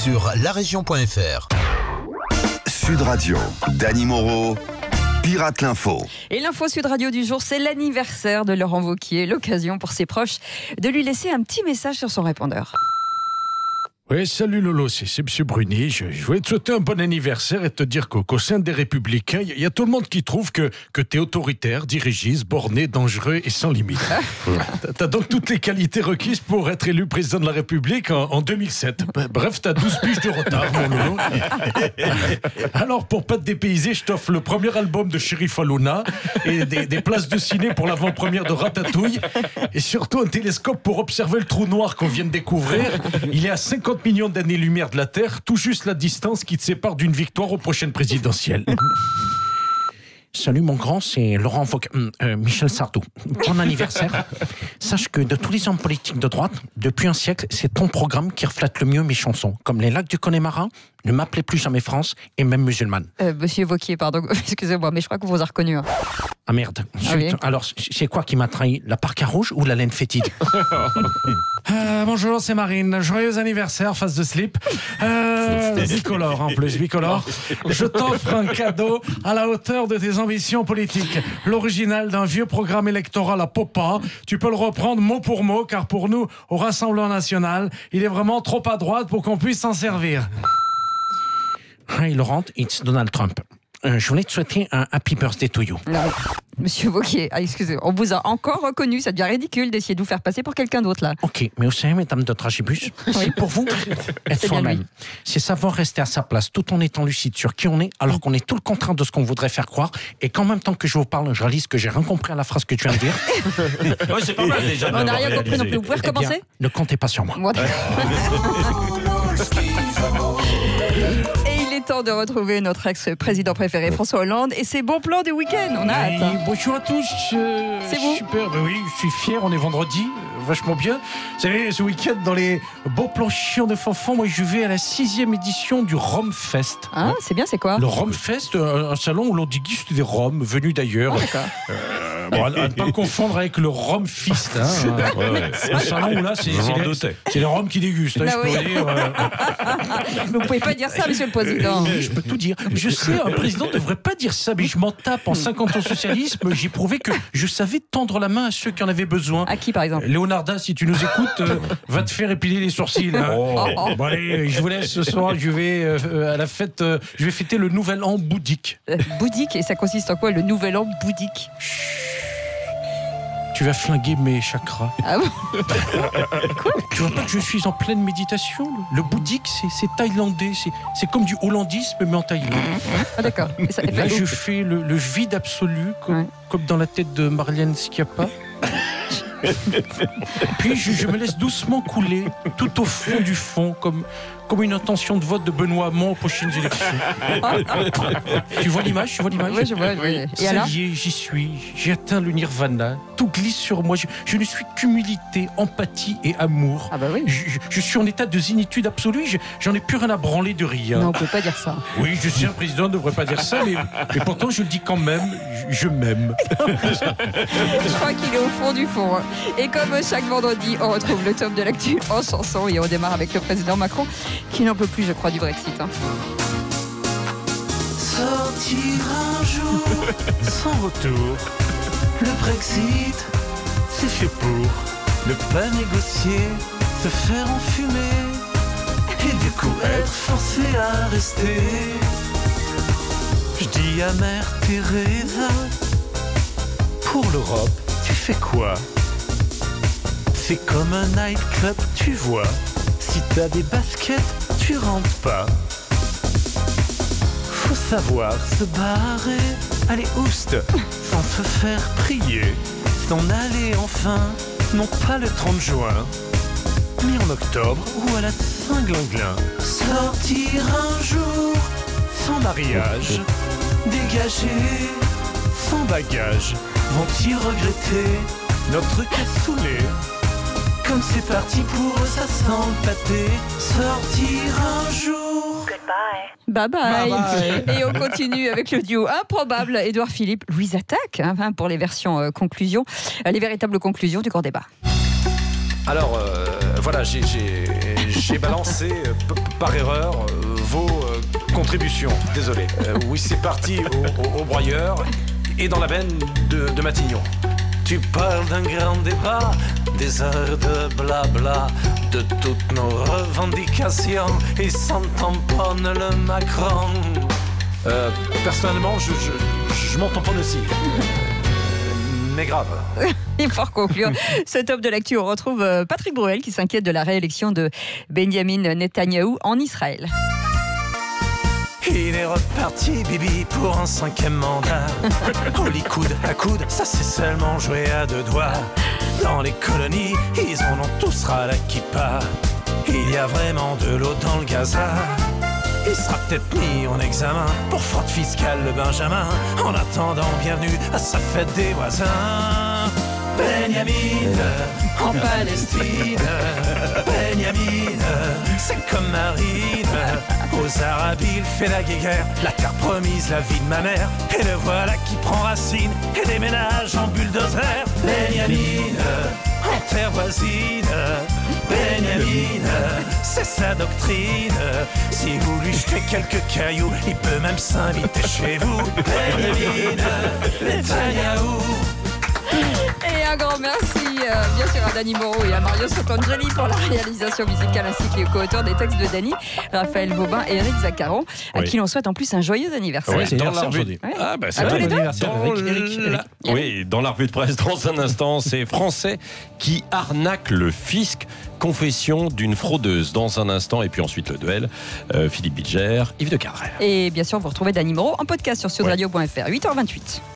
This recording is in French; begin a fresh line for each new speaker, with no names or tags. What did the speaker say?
sur larégion.fr.
Sud Radio, Dany Moreau, Pirate l'Info.
Et l'info Sud Radio du jour, c'est l'anniversaire de Laurent Wauquiez. L'occasion pour ses proches de lui laisser un petit message sur son répondeur.
Oui, salut Lolo, c'est M. Bruni. Je voulais te souhaiter un bon anniversaire et te dire qu'au sein des Républicains, il y a tout le monde qui trouve que tu es autoritaire, dirigiste, borné, dangereux et sans limite. T'as donc toutes les qualités requises pour être élu président de la République en 2007. Bref, t'as 12 piges de retard, mon Lolo. Alors, pour pas te dépayser, je t'offre le premier album de Chérif Halouna et des places de ciné pour l'avant-première de Ratatouille et surtout un télescope pour observer le trou noir qu'on vient de découvrir. Il est à 50 millions d'années-lumière de la Terre, tout juste la distance qui te sépare d'une victoire aux prochaines présidentielles. Salut mon grand, c'est Laurent Michel Sardou. Bon anniversaire. Sache que de tous les hommes politiques de droite, depuis un siècle, c'est ton programme qui reflète le mieux mes chansons. Comme Les Lacs du Connemara, Ne m'appelez plus jamais France et même Musulmane.
Monsieur Wauquiez, pardon, excusez-moi, mais je crois qu'on vous a reconnu. Hein.
Ah merde.
Ah oui.
Alors, c'est quoi qui m'a trahi? La parka rouge ou la laine fétide? Bonjour, c'est Marine. Joyeux anniversaire, face de slip. Bicolore en plus, bicolore. Je t'offre un cadeau à la hauteur de tes ambitions politiques. L'original d'un vieux programme électoral à Popa. Tu peux le reprendre mot pour mot, car pour nous, au Rassemblement National, il est vraiment trop à droite pour qu'on puisse s'en servir. Hi Laurent, it's Donald Trump. Je voulais te souhaiter un happy birthday to you.
Non, monsieur Wauquiez, excusez, on vous a encore reconnu, ça devient ridicule d'essayer de vous faire passer pour quelqu'un d'autre là.
Ok, mais vous savez, mesdames de Tragibus, c'est pour vous être soi-même. C'est savoir rester à sa place tout en étant lucide sur qui on est, alors qu'on est tout le contraire de ce qu'on voudrait faire croire, et qu'en même temps que je vous parle, je réalise que j'ai rien compris à la phrase que tu viens de dire.
Ouais, c'est pas mal déjà.
On n'a rien compris non plus, vous pouvez recommencer?
Bien, ne comptez pas sur moi.
Bon, et il est temps de retrouver notre ex-président préféré François Hollande et ses bons plans du week-end. On a hâte.
Oui, bonjour à tous.
C'est vous?
Super, oui, je suis fier, on est vendredi, vachement bien. Vous savez, ce week-end, dans les beaux plans chiants de Fanfan, moi je vais à la 6e édition du Rhum Fest.
Ah, c'est bien, c'est quoi?
Le Rhum Fest, un salon où l'on déguste des rhums venus d'ailleurs.
Ah, d'accord.
Bon, à ne pas confondre avec le Rhum Fist. Hein. Un salon où là, c'est les rhums qui dégustent. Hein,
Ah
je
oui.
peux dire.
Mais vous pouvez pas dire ça, monsieur le président.
Oui, je peux tout dire. Je sais, un président ne devrait pas dire ça, mais je m'en tape. En 50 ans de socialisme, j'ai prouvé que je savais tendre la main à ceux qui en avaient besoin.
À qui, par exemple?
Léonarda, si tu nous écoutes, va te faire épiler les sourcils. Hein. Bon, allez, je vous laisse ce soir. Je vais à la fête. Je vais fêter le Nouvel An bouddhique.
Bouddhique, et ça consiste en quoi, le nouvel an bouddhique?
Tu vas flinguer mes chakras.
Ah bon?
Tu vois pas que je suis en pleine méditation? Le bouddhique, c'est thaïlandais. C'est comme du hollandisme, mais en Thaïlande.
Ah d'accord. Et ça,
Là, je fais le vide absolu, comme dans la tête de Marlène Schiappa. Puis je me laisse doucement couler, tout au fond du fond, comme une intention de vote de Benoît Hamon aux prochaines élections. Tu vois l'image?
Oui, je vois. Oui. Et
Ça
alors?
y est, j'y suis. J'ai atteint le nirvana. Tout glisse sur moi. Je ne suis qu'humilité, empathie et amour.
Ah bah oui.
Je suis en état de zénitude absolue. J'en ai plus rien à branler de rien.
Non, on peut pas dire ça.
Oui, je sais, un président ne devrait pas dire ça, mais pourtant je le dis quand même. Je m'aime.
Je crois qu'il est au fond du fond. Hein. Et comme chaque vendredi, on retrouve le top de l'actu en chanson et on démarre avec le président Macron qui n'en peut plus, je crois, du Brexit. Hein.
Sortir un jour
Sans retour.
le Brexit, c'est fait pour ne pas négocier, se faire enfumer et du coup être forcé à rester. Je dis à Mère Teresa, pour l'Europe, tu fais quoi? C'est comme un nightclub, tu vois. Si t'as des baskets, tu rentres pas. Faut savoir se barrer, allez oust, sans se faire prier. S'en aller enfin, non pas le 30 juin, mais en octobre ou à la Saint-Glinglin. Sortir un jour, sans mariage, dégagé, sans bagage. Vont-ils regretter notre cassoulet? Comme c'est parti pour eux, ça sent le pâté. Sortir un jour.
Bye bye. Et on continue avec le duo improbable Édouard Philippe, Louise Attaque, hein, pour les versions conclusions, les véritables conclusions du grand débat.
Alors, voilà, j'ai
j'ai balancé par erreur vos contributions. Désolé. Oui, c'est parti au broyeur et dans la benne de Matignon. Tu parles d'un grand débat, des heures de blabla, de toutes nos revendications, et sans tamponne le Macron. Personnellement, je m'en tamponne aussi. Mais grave.
Et pour conclure ce top de l'actu, on retrouve Patrick Bruel qui s'inquiète de la réélection de Benjamin Netanyahou en Israël.
Il est reparti, Bibi, pour un 5e mandat. Au lit coude à coude, ça c'est seulement joué à 2 doigts. Dans les colonies, ils en ont tous ras la kippa. Il y a vraiment de l'eau dans le Gaza. Il sera peut-être mis en examen pour fraude fiscale le Benjamin. En attendant, bienvenue à sa fête des voisins. Benjamin, en Palestine. Benjamin, c'est comme Marine. Aux Arabes, il fait la guéguerre. La terre promise, la vie de ma mère. Et le voilà qui prend racine et déménage en bulldozer. Benjamin, en terre voisine. Benjamin, c'est sa doctrine. Si vous lui jetez quelques cailloux, il peut même s'inviter chez vous. Benjamin Netanyahou.
Et un grand merci bien sûr à Dany Moreau et à Mario Sotangeli pour la réalisation musicale ainsi que les co-auteurs des textes de Dany, Raphaël Vaubin et Eric Zaccaron, à qui l'on souhaite en plus un joyeux anniversaire.
Ouais,
C'est
dans la
anniversaire
revue.
aujourd'hui.
Ouais.
Ah bah c'est
À tous
vrai.
les deux.
Eric. Oui, dans la revue de presse dans un instant, c'est Français qui arnaque le fisc. Confession d'une fraudeuse dans un instant et puis ensuite le duel. Philippe Bilger, Yves de Carrel.
Et bien sûr, vous retrouvez Dany Moreau en podcast sur sudradio.fr, 8h28.